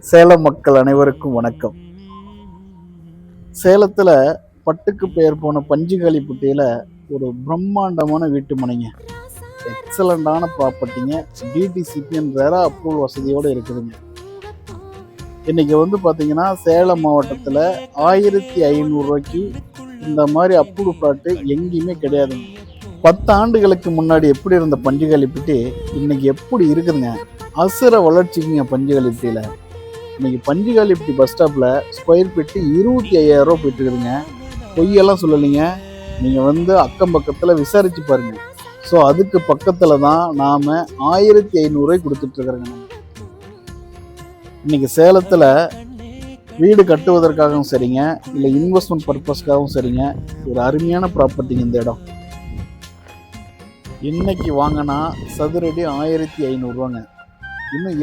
சேலம் மக்கள் அனைவருக்கும் வணக்கம். சேலத்தில் பட்டுக்கு பெயர் போன பஞ்சுகாலிப்பட்டியில் ஒரு பிரம்மாண்டமான வீட்டு மனைங்க, எக்ஸலண்டான ப்ராப்பர்ட்டிங்க, டிடிசிபின்ற அப்ரூவல் வசதியோடு இருக்குதுங்க. இன்றைக்கி பார்த்தீங்கன்னா சேலம் மாவட்டத்தில் 1500 ரூபாய்க்கு இந்த மாதிரி அப்ரூவல் ப்ளாட்டு எங்கேயுமே கிடையாதுங்க. 10 ஆண்டுகளுக்கு முன்னாடி எப்படி இருந்த பஞ்சுகாலிப்பட்டி இன்னைக்கு எப்படி இருக்குதுங்க, அசுர வளர்ச்சிக்குங்க பஞ்சுகாலிப்பட்டியில். இன்னைக்கு பஞ்சுகாலிப்பட்டி பஸ் ஸ்டாப்பில் ஸ்கொயர் ஃபீட்டு 25,000 ரூபா போயிட்டு இருக்குதுங்க. பொய்யெல்லாம் சொல்லலைங்க, நீங்கள் அக்கம் பக்கத்தில் விசாரித்து பாருங்கள். ஸோ அதுக்கு பக்கத்தில் தான் நாம் 1500 ரூபாய்க்கு கொடுத்துட்ருக்குறோங்க. இன்றைக்கி சேலத்தில் வீடு கட்டுவதற்காகவும் சரிங்க, இல்லை இன்வெஸ்ட்மெண்ட் பர்பஸ்க்காகவும் சரிங்க, ஒரு அருமையான ப்ராப்பர்ட்டிங்க இந்த இடம். இன்னைக்கு வாங்கினா சதுரடி 1500 ரூபாங்க. இன்னும்